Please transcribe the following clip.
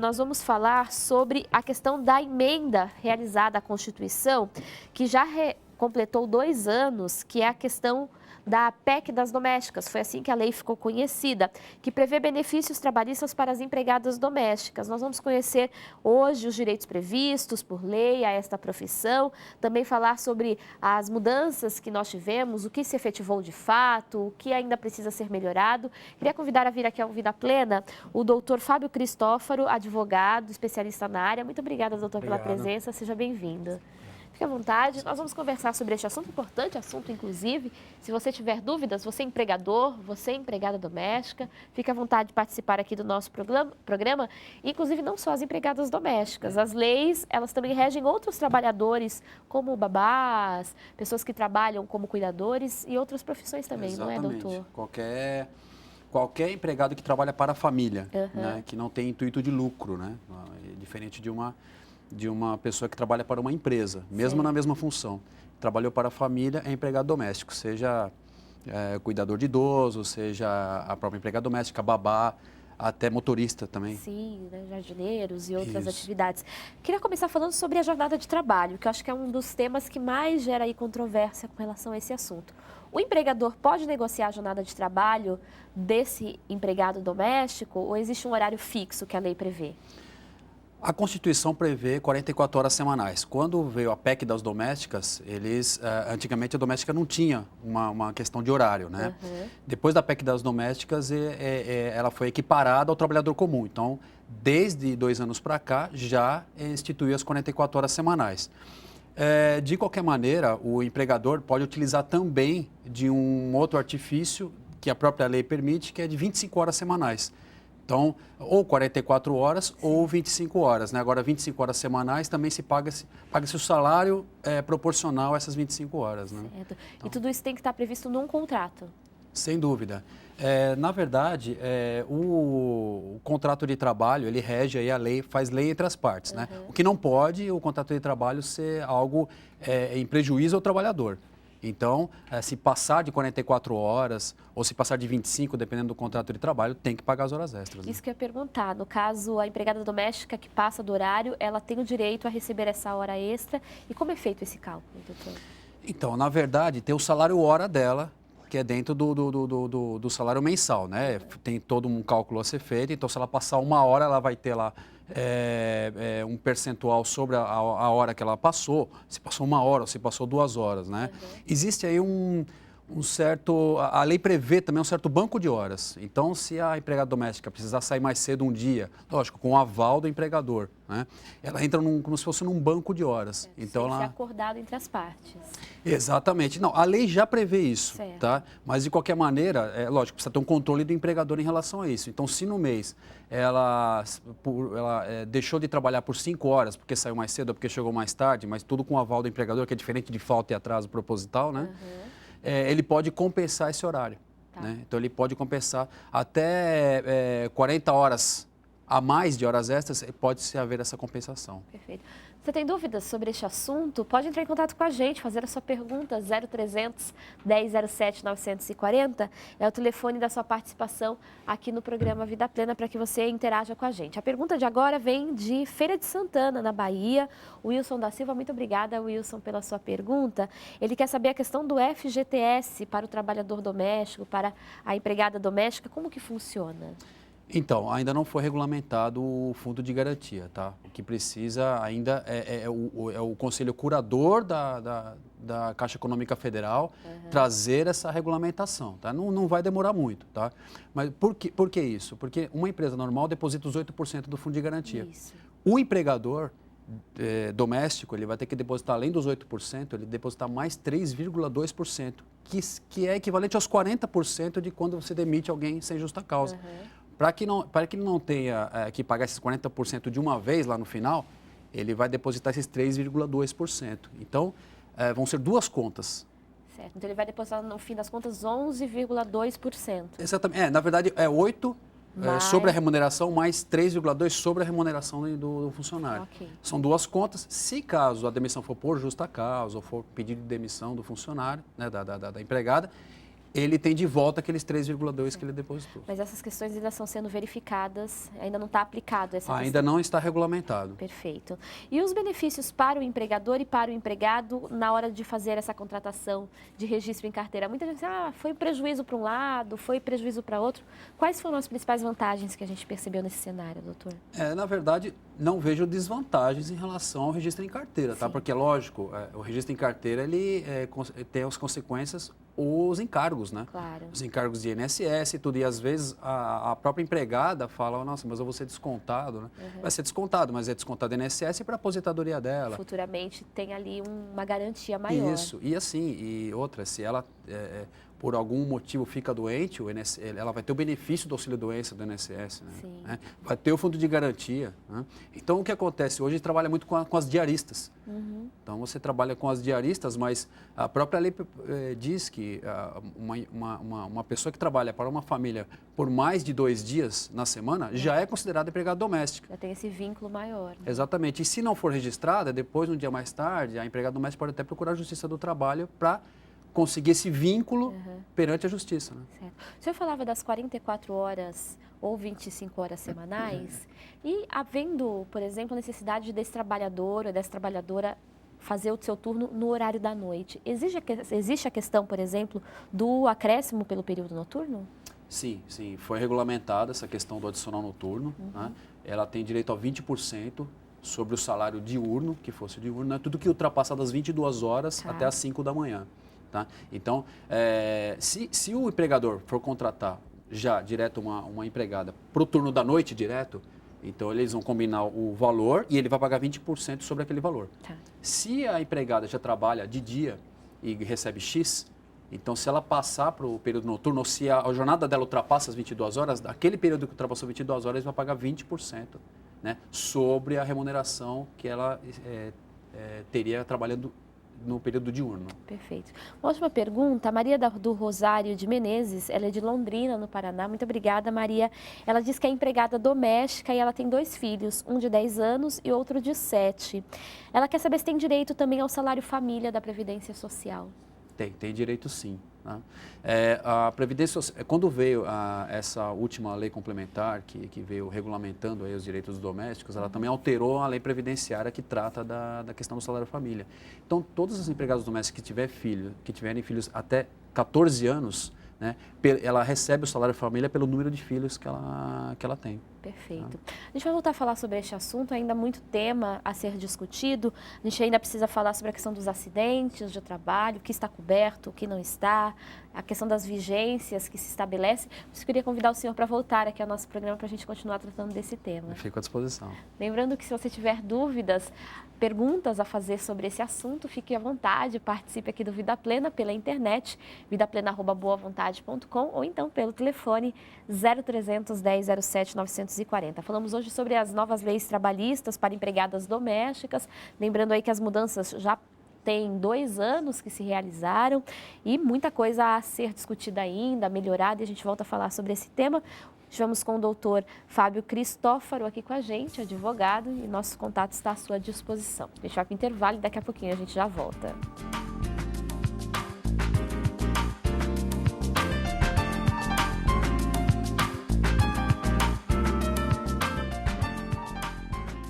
nós vamos falar sobre a questão da emenda realizada à Constituição, que já completou 2 anos, que é a questão da PEC das domésticas, foi assim que a lei ficou conhecida, que prevê benefícios trabalhistas para as empregadas domésticas. Nós vamos conhecer hoje os direitos previstos por lei a esta profissão, também falar sobre as mudanças que nós tivemos, o que se efetivou de fato, o que ainda precisa ser melhorado. Queria convidar a vir aqui ao Vida Plena o doutor Fábio Cristófaro, advogado, especialista na área. Muito obrigada, doutor, pela presença, seja bem-vindo. Fique à vontade, nós vamos conversar sobre este assunto importante, assunto inclusive. Se você tiver dúvidas, você é empregador, você é empregada doméstica, fique à vontade de participar aqui do nosso programa. Inclusive, não só as empregadas domésticas, as leis, elas também regem outros trabalhadores, como babás, pessoas que trabalham como cuidadores e outras profissões também, Exatamente. Não é, doutor? Qualquer empregado que trabalha para a família, né, que não tem intuito de lucro, né, diferente de uma pessoa que trabalha para uma empresa, mesmo na mesma função. Trabalhou para a família, é empregado doméstico, seja cuidador de idoso, seja a própria empregada doméstica, babá, até motorista também. Sim, né, jardineiros e outras atividades. Queria começar falando sobre a jornada de trabalho, que eu acho que é um dos temas que mais gera aí controvérsia com relação a esse assunto. O empregador pode negociar a jornada de trabalho desse empregado doméstico ou existe um horário fixo que a lei prevê? A Constituição prevê 44 horas semanais. Quando veio a PEC das domésticas, antigamente a doméstica não tinha uma questão de horário, né? Depois da PEC das domésticas, ela foi equiparada ao trabalhador comum. Então, desde 2 anos para cá, já instituiu as 44 horas semanais. De qualquer maneira, o empregador pode utilizar também de um outro artifício que a própria lei permite, que é de 25 horas semanais. Então, ou 44 horas ou 25 horas, né? Agora, 25 horas semanais também paga-se o salário proporcional a essas 25 horas, né? Certo. Então, e tudo isso tem que estar previsto num contrato? Sem dúvida. Na verdade, o contrato de trabalho, ele rege aí a lei, faz lei entre as partes, né? O que não pode, o contrato de trabalho ser algo em prejuízo ao trabalhador. Então, se passar de 44 horas ou se passar de 25, dependendo do contrato de trabalho, tem que pagar as horas extras. Né? Isso que eu ia perguntar. No caso, a empregada doméstica que passa do horário, ela tem o direito a receber essa hora extra. E como é feito esse cálculo, doutor? Então, na verdade, tem o salário hora dela, que é dentro do salário mensal, né? Tem todo um cálculo a ser feito. Então, se ela passar 1 hora, ela vai ter lá um percentual sobre a hora que ela passou, se passou 1 hora ou se passou 2 horas, né? Existe aí um certo... A lei prevê também um certo banco de horas. Então, se a empregada doméstica precisar sair mais cedo um dia, lógico, com o aval do empregador, né? Ela entra como se fosse num banco de horas. Então, tem que ser acordado entre as partes. Exatamente. Não, a lei já prevê isso, tá? Mas, de qualquer maneira, lógico, precisa ter um controle do empregador em relação a isso. Então, se no mês ela deixou de trabalhar por 5 horas porque saiu mais cedo ou porque chegou mais tarde, mas tudo com o aval do empregador, que é diferente de falta e atraso proposital, né? Ele pode compensar esse horário. Né? Então, ele pode compensar até 40 horas a mais de horas extras, pode-se haver essa compensação. Perfeito. Você tem dúvidas sobre este assunto? Pode entrar em contato com a gente, fazer a sua pergunta, 0300 1007 940, é o telefone da sua participação aqui no programa Vida Plena para que você interaja com a gente. A pergunta de agora vem de Feira de Santana, na Bahia. O Wilson da Silva, muito obrigada, Wilson, pela sua pergunta. Ele quer saber a questão do FGTS para o trabalhador doméstico, para a empregada doméstica, como que funciona? Então, ainda não foi regulamentado o fundo de garantia, tá? O que precisa ainda é o Conselho Curador da Caixa Econômica Federal trazer essa regulamentação, tá? Não vai demorar muito, tá? Mas por que isso? Porque uma empresa normal deposita os 8% do fundo de garantia. Isso. O empregador doméstico, ele vai ter que depositar, além dos 8%, ele depositar mais 3,2%, que é equivalente aos 40% de quando você demite alguém sem justa causa. Para que ele não tenha que pagar esses 40% de uma vez lá no final, ele vai depositar esses 3,2%. Então, vão ser 2 contas. Certo. Então, ele vai depositar, no fim das contas, 11,2%. Exatamente. Na verdade, é 8% sobre a remuneração, mais 3,2% sobre a remuneração do funcionário. São 2 contas. Se caso a demissão for por justa causa ou for pedido de demissão do funcionário, né, da empregada, ele tem de volta aqueles 3,2 que ele depositou. Mas essas questões ainda estão sendo verificadas, ainda não está aplicado essa Ainda não está regulamentado. Perfeito. E os benefícios para o empregador e para o empregado na hora de fazer essa contratação de registro em carteira? Muita gente diz, foi prejuízo para um lado, foi prejuízo para outro. Quais foram as principais vantagens que a gente percebeu nesse cenário, doutor? Na verdade, não vejo desvantagens em relação ao registro em carteira, tá? Porque, lógico, o registro em carteira, ele tem as consequências, os encargos, né? Claro. Os encargos de INSS e tudo. E, às vezes, a própria empregada fala, nossa, mas eu vou ser descontado, né? Vai ser descontado, mas é descontado INSS para a aposentadoria dela. Futuramente tem ali uma garantia maior. Isso. E assim, se ela... por algum motivo fica doente, ela vai ter o benefício do auxílio-doença do INSS, né? Vai ter o fundo de garantia. Né? Então, o que acontece? Hoje trabalha muito com as diaristas. Então, você trabalha com as diaristas, mas a própria lei diz que uma pessoa que trabalha para uma família por mais de 2 dias na semana já é considerada empregada doméstica. Já tem esse vínculo maior. Né? Exatamente. E se não for registrada, depois, um dia mais tarde, a empregada doméstica pode até procurar a Justiça do Trabalho para conseguir esse vínculo perante a justiça. Né? Certo. O senhor falava das 44 horas ou 25 horas semanais e havendo, por exemplo, a necessidade desse trabalhador ou dessa trabalhadora fazer o seu turno no horário da noite. Existe a questão, por exemplo, do acréscimo pelo período noturno? Sim, sim. Foi regulamentada essa questão do adicional noturno. Né? Ela tem direito a 20% sobre o salário diurno, que fosse diurno, né? Tudo que ultrapassar das 22 horas até as 5 da manhã. Tá? Então, se o empregador for contratar já direto uma empregada para o turno da noite direto, então eles vão combinar o valor e ele vai pagar 20% sobre aquele valor. Tá. Se a empregada já trabalha de dia e recebe X, então se ela passar para o período noturno, ou se a jornada dela ultrapassa as 22 horas, daquele período que ultrapassou 22 horas, ele vai pagar 20%, né, sobre a remuneração que ela teria trabalhando no período diurno. Perfeito. Uma última pergunta, a Maria do Rosário de Menezes, ela é de Londrina, no Paraná. Muito obrigada, Maria. Ela diz que é empregada doméstica e ela tem 2 filhos, um de 10 anos e outro de 7. Ela quer saber se tem direito também ao salário família da Previdência Social. Tem direito sim. Né? A Previdência, quando veio essa última lei complementar, que veio regulamentando aí os direitos domésticos, ela também alterou a lei previdenciária que trata da questão do salário família. Então, todas as empregadas domésticas que tiverem filhos até 14 anos, né, ela recebe o salário família pelo número de filhos que ela tem. Perfeito. A gente vai voltar a falar sobre este assunto, ainda muito tema a ser discutido. A gente ainda precisa falar sobre a questão dos acidentes de trabalho, o que está coberto, o que não está, a questão das vigências que se estabelece. Eu queria convidar o senhor para voltar aqui ao nosso programa para a gente continuar tratando desse tema. Eu fico à disposição. Lembrando que se você tiver dúvidas, perguntas a fazer sobre esse assunto, fique à vontade, participe aqui do Vida Plena pela internet, vidaplena@boavontade.com ou então pelo telefone 0300 1007 940. Falamos hoje sobre as novas leis trabalhistas para empregadas domésticas, lembrando aí que as mudanças já tem 2 anos que se realizaram e muita coisa a ser discutida ainda, melhorada, e a gente volta a falar sobre esse tema. Estivemos com o doutor Fábio Cristófaro aqui com a gente, advogado, e nosso contato está à sua disposição. A gente vai para o intervalo e daqui a pouquinho a gente já volta.